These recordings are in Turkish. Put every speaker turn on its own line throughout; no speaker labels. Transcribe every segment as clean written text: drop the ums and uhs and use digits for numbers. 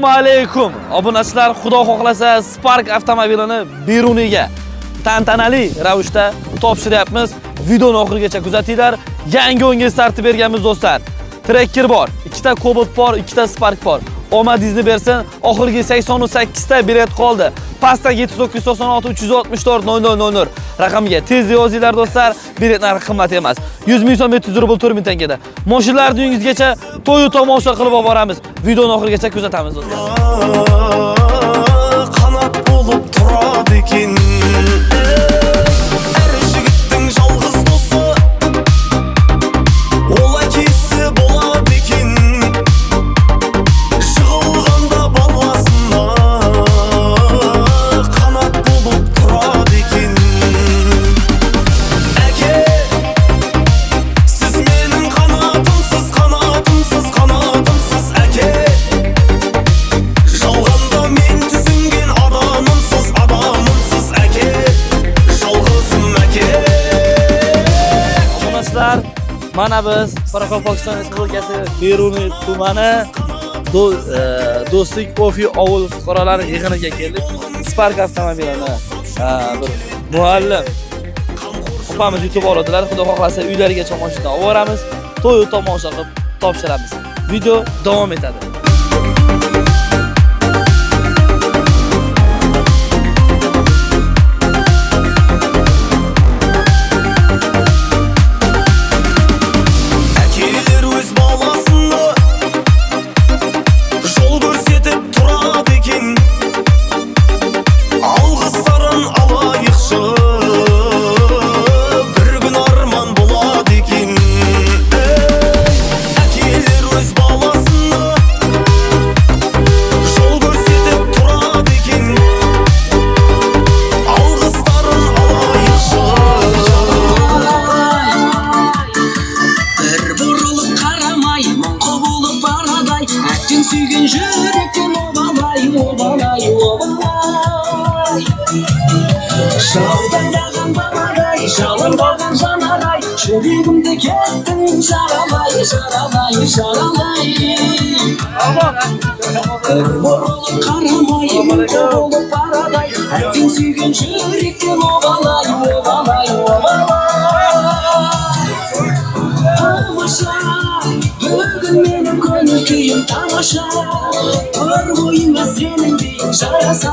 Assalomu alaykum. Obunachilar, Xudo xohlasa Spark avtomobilini Beruniga tantanali ravishda topshiryapmiz. Videoni oxirigacha kuzatinglar. Yangi o'nga starti berganmiz do'stlar. Tracker bor, ikkita Cobalt bor, ikkita Spark bor. Omadingizni bersin, oxirgi 88 ta bilet qoldi. Pastdagi 796 364 0000 raqamga tez yozinglar do'stlar. Bilet narxi qimmat emas. 100 ming so'm 700 rubl 4000 tangada. Mashinalarni uyingizgacha to'y tomosha qilib olib boramiz. Videoni oxirigacha kuzatamiz do'stlar.
Qanot bo'lib turadi ekan. Yigitning yolg'iz do'sti o'lakisi bo'ladi ekan. Shig'ilganda balvasina qanot bo'lib turadi ekan. Aka, siz mening qanotimsiz, qanotimsiz, qanotimsiz aka. Yolg'anda men tizimgan odamimsiz, odamimsiz aka. Yolg'izim aka.
Obunachilar, mana biz Qoraqalpog'iston Respublikasi Beruni tumani Do'stlik Ofi ovul fuqarolari yig'iniga keldik. Spark avtomobilini bir muallim opamiz yutib oladilar. Xudo xohlasa uylarigacha mashina olib boramiz. To'y tomosha qilib topshiramiz. Video davom etadi.
Akiler o'z bolasini yo'l ko'rsatib turadi ekan. Alg'islarin alayıqchi bir kun armon bo'ladi ekan. Akiler o'z bolasini yo'l ko'rsatib turadi ekan. Alg'islarin alayıqchi
Bir burilib qaramay, qovulib baraday, atin suygan yurakka obalay, obalay, obalay. Shavdangan baraday, shavdangan janaray, yuragimda ketding sharalay, sharalay, sharalay. Bir burilib qaramay, qovulib baraday, atin suygan yurakka obalay, obalay, obalay. Tamasha, bugün benim ko'ngil kuyim tamasha. Bir bo'yimga sening ding jarasa.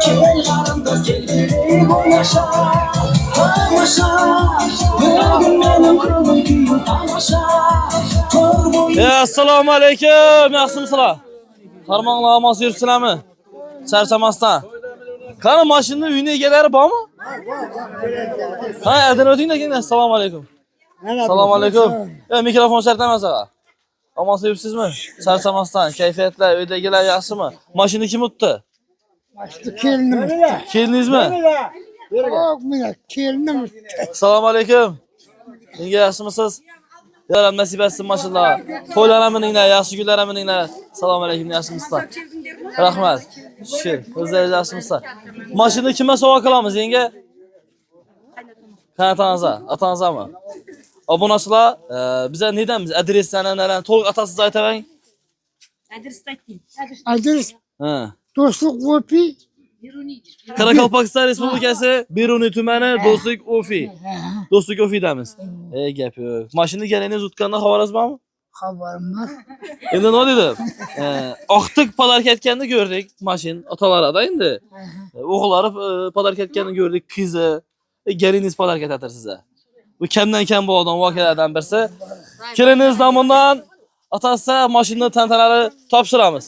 Kel qarindosh kel bo'yasha. Tamasha, bugün benim ko'ngil kuyim tamasha. Bir bo'yim
Assalomu alaykum. Yaxshimisizlar? Qarmoqlar omon yuribsizlarmi? Charchamasdan. Qani mashina uyni egalari bormi? Ha, adini o'tinglar keling. Assalomu alaykum. Assalomu alaykum. Mikrofon shartlamasa. Omon yuribsizmi? Charchamasdan. Kayfiyatlar, uydagilar yaxshimi? Mashina kim o'tdi?
Kelinim.
Keldingizmi?
Yo'q, men kelinim.
Assalomu alaykum. Nega yaxshimisiz? Yaram nasib etsin maşallah. To'ylarga mininglar, yaxshi kunlarga mininglar. Assalomu alaykum, yaxshimisizlar? Rahmat. Shukur. O'zlaringiz yaxshimisizlar? Mashina kimga sovg'a qilamiz, yenge? Atangiz-mi? Obunachilar, biza nedamiz? Adreslarni nalarni to'liq atasiz aytavering.
Adresni ayting.
Adres
Ha.
Do'stlik Ofi.
Qoraqalpog'iston Respublikasi Beruni tumani Do'stlik Ofi. Do'stlik Ofidamiz. Gap yo'q. Mashina galingiz o'tgandan xabaringiz bormi?
Xabarim bor.
Endi nima dedim? Oqtik podarka etganini ko'rdik, mashin otalarida endi. O'g'illari podarka etganini ko'rdik, qizi, galingiz podarka etadi sizga. Bu kamdan kam bo'lgan voqealardan birisi. Keliniz nomidan atasa mashinani tantanali topshiramiz.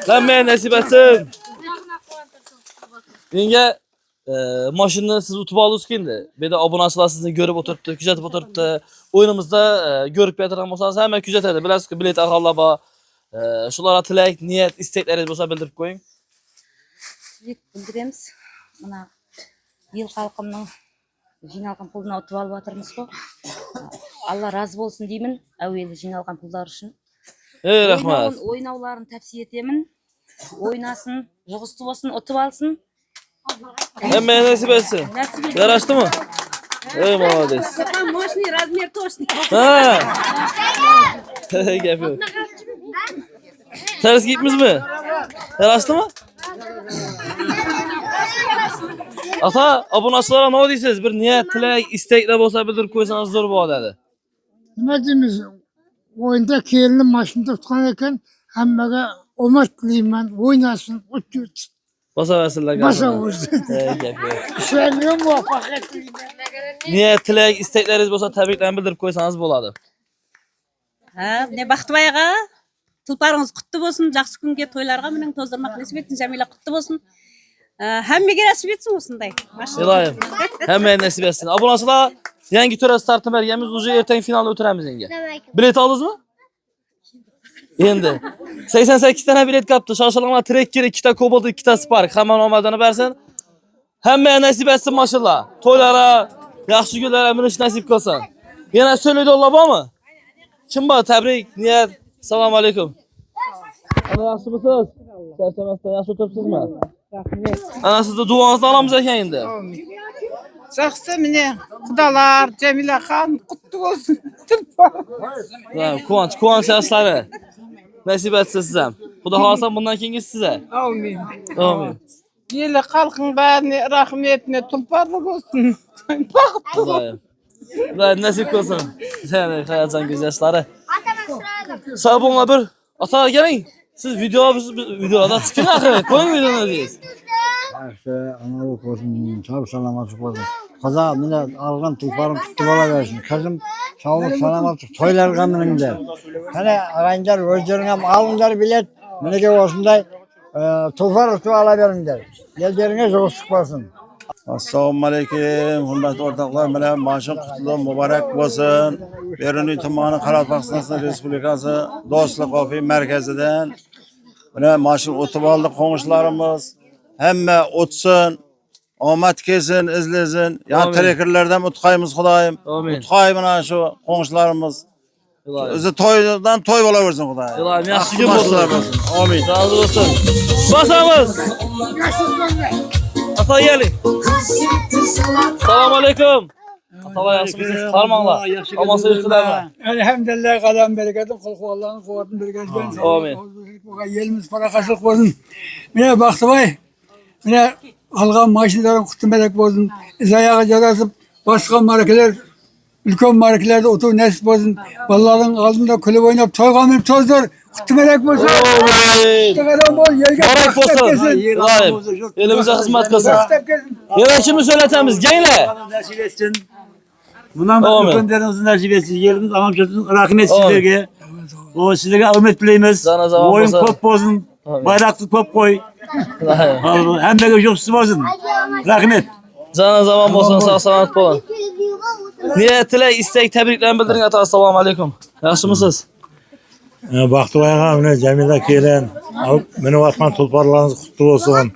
Hamma nasib etsin. Menga mashinani siz utib oldingiz endi. Bu yerda obunachilar sizni ko'rib o'tiribdi, kuzatib o'tiribdi. O'yinimizda ko'rib beradigan bo'lsangiz hamma kuzatadi. Bilasizki, bilet aholi bor. Shularga tilak, niyat, istaklaringiz bo'lsa bildirib qo'ying.
Bildiramiz. Mana yil xalqimning jinoyatgan pulini o'tib olib o'tirmiz-ku. Alloh rozi bo'lsin deyman, avveli jinoyatgan pullar uchun.
Rahmat.
O'ynavlarni tavsiya etaman. O'ynasın, yig'ishti bo'lsin, o'tib olsin.
Hamma nasib etsin. Yarashdimi? Ey молодец.
Там мощный размер точный.
Ha. Gap yo'q. Ters gitmizmi? Yarashdimi? Ata, obunachilarga nima deysiz? Bir niyat, tilak, istaklar bo'lsa bildirib qo'ysangiz zo'r bo'ladi.
Nima deymiz? O'yinda kelinim mashinada tutgan ekan, hammaga omad tilayman, o'ynasın, o't yurtsin.
Bosaversinlar.
Bosaversin.
Gap yo'q.
Ishlarga muvaffaqiyat tilayman.
Niyat, tilak, istaklaringiz bo'lsa tabriklarni bildirib qo'ysangiz bo'ladi.
Ha, ne Baqtibay ağa. Tulparınız kutlu olsun. Жақсы күнге тойларға менің тоздырмақ несіп етсін. Жәмила kutlu olsun. Hammaga nasip etsin osындай.
Iloyim. Hammaga nasib etsin. Obunachilar, yangi tura startini berganmiz, уже ertaga finalda o'tiramiz endi. Bilet oldingizmi? Endi 88 tane bilet qapti. Shoshilinglar, Trekker, 2 ta Cobalt, 2 ta Spark. Hamma omadini bersin. Hammaga nasib etsin mashallah. To'ylara, yaxshi kunlarga minish nasib qilsin. Yana So'lidollar bormi? Kim bor? Tabrik, niyat. Assalomu alaykum. Ana yaxshimisiz? Charchamasdan yaxshi o'tiribsizmi?
Rahmet.
Ana sizni duoingizni olamiz ekan endi.
Жақсы mine құдалар, Жәмила хан құтты болсын.
Quvonch yoshlari. Nasib etsin siz ham. Xudo xolasa bundan keyingi siz.
Amin.
Amin.
Елі халқың бәріне рахметіне тұлпарлы болсын. Бақытты болсын.
Xudo nasib qilsin. Seni hayatsan yoshlari. Sağ olun bir. Ata geling. Siz videoda chiqing axir. Qo'ying videoni deysiz.
Yaxshi, analar bo'lsin, sog' salomatlik bo'lsin. Xudo meni algan tulparim tutib olaversin. Qizim sog'lik, salomatlik, to'ylarga mininglar. Qani aranglar o'zlaring ham olinglar bilet, menga o'shinday tulpar tutib olaveringlar. Yerlaringiz o'siq bo'lsin.
Assalomu alaykum, hurmatli o'rtoqlar. Mana mashhur qutlu muborak bo'lsin. Beruniy tumani Qoraqalpog'iston Respublikasi Do'stlik ofi markazidan mana mashhur o'tib oldi qo'nishlarimiz. Hamma o'tsin, omad kelsin, izlasin. Yan trekerlardan o'tqaymiz Xudoyim. O'tqay mana shu qo'nishlarimiz. O'zi to'ydan to'y bo'laversin Xudoyim.
Ilohim yaxshi kun bo'lsin.
Amin.
Razı olsun. Basamiz. Ata geling. Assalomu alaykum. Atalar yaxshimisiz? Qarmanglar. Amonsiz yuribsizlarmi?
Elhamdülillah kalan bereketim, kul Allah'ın kuvvetini bereketini.
Amin.
Yerimiz para kaşık olsun. Mine Baktibay, mine algan maaşlıların kutu melek olsun. İzayağı cadasıp başka markeler, ülken markelerde otur nesip olsun. Vallahi altında kulüp oynayıp toygamir tozdur. Kutu melek olsun.
Barak olsun. İlohim. Elimize hizmet kılsın. Yana kimi söyletemiz? Gençler.
Nasip etsin. Bundan sonra gönderinizi nasip etsin. Yerimiz amam çocuğun rahmet sizlerge. O sizlere hürmet dileyimiz. Oyun top bozun. Bayraklı top koy. Hem de göçüksüz bozun. Rahmet.
Canı zaman olsun, sağ selamet olun. Niyet, tilak, istek, tebriklerini bildirin ata. Assalamu alaykum. Yaxshimisiz?
Baktıbayga mine Jamila kelen. Meni vatkan tulparlarınız kutlu olsun.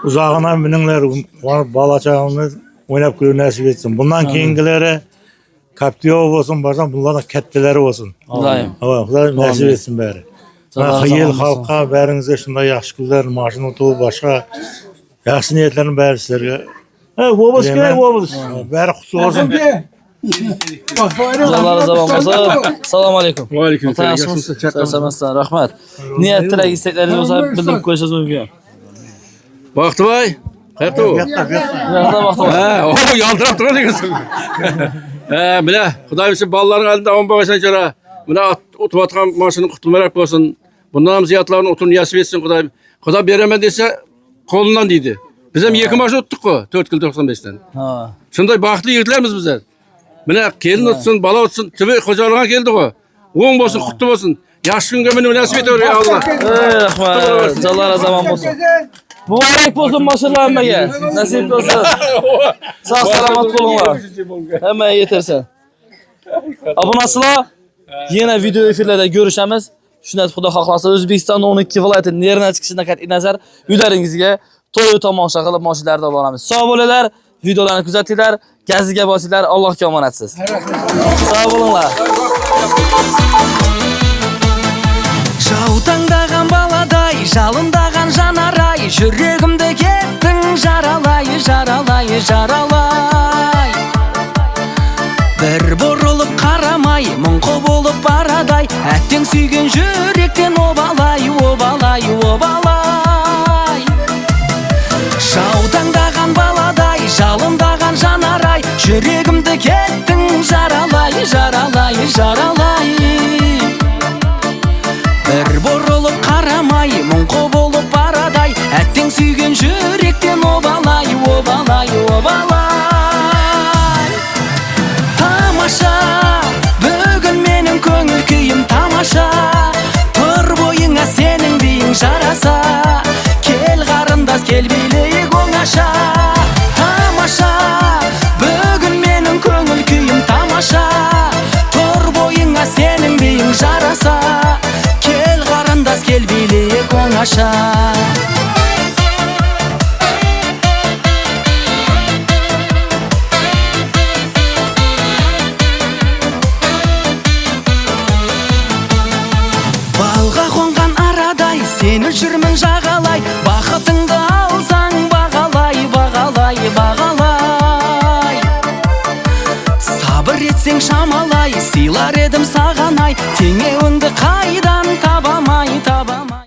Uzağına miningler bala çağımız oynap gülü nasip etsin. Bundan keyingileri kaptiyo olsun, bazen bunlardan ketteleri olsun.
Allah'ım.
Xudo nasip etsin bari. Yıl halka bärinize şunday yaxşı günler, maşın otuğu başka yaxşı niyetlerin bari sizlerge. Obuz kerak, obuz. Bari kutlu olsun.
Canları zaman olsun. Assalamu alaykum.
Wa alaykum
Ata yaxshimisiz? Charchamasdan rahmat. Niyat, tilak, istekleriniz bo'lsa bildirib qo'yishingiz mumkin.
Baqtibay, qayerda u?
Yo'qda Baqtibay.
Ha, o yaltirab turadi ekansan. Mana Xudoyim shu bolalarning oldida omon bo'lgan jara. Mana o'tayotgan mashinani qutulmarak bo'lsin. Bundan ham ziyatlarni o'tun nasib etsin Xudoyim. Xudo beraman desa qo'lidan deydi. Biz ham 2 mashin o'tdik-ku 4 yil 95dan. Ha. Shunday baxtli yigitlarmiz bizlar. Mana kelin o'tsin, bola o'tsin, tibay xo'jaligiga keldi-ku. O'ng bo'lsin, qutlu bo'lsin. Yaxshi kunga meni nasib etaver ya Alloh.
Rahmat. Canlar zaman olsun. Mübarek olsun maşallah hammaga. Nasip olsun. Sağ selamat bo'linglar. Hammaga yetirsin. Obunachilar, yana video efirlarda görüşamiz. Shunday Xudo xohlasa O'zbekistonning 12 viloyati nerna chiqishidan qat'iy nazar uylaringizga to'y tomosha qilib mashinalarda boramiz. Sog' bo'linglar, videolarni kuzatinglar, gaziga bosinglar, Allohga omonatsiz. Sog' bo'linglar.
Жаутаңдаған баладай, жалындаған жанарай, жүрегімді кеттің жаралай, жаралай, жаралай. обалай обалай жаутаңдаған баладай жалындаған жанарай жүрегімді кеттің жаралай жаралай жаралай бір бұрылып қарамай мұңқы болып барадай әттең сүйген жүректен обалай обалай обалай тамаша бүгін менің көңіл күйім тамаша тұр бойыңа сенің биің жараса кел қарындас кел билейік оңаша тамаша бүгін менің көңіл күйім тамаша тұр бойыңа сенің биің жараса кел қарындас кел билейік оңаша балға қонған арадай сені жүрмін жағалай бақытыңды алсаң бағалай бағалай бағалай сабыр етсең шамалай сыйлар едім саған ай теңеуіңді қайдан табамай табамай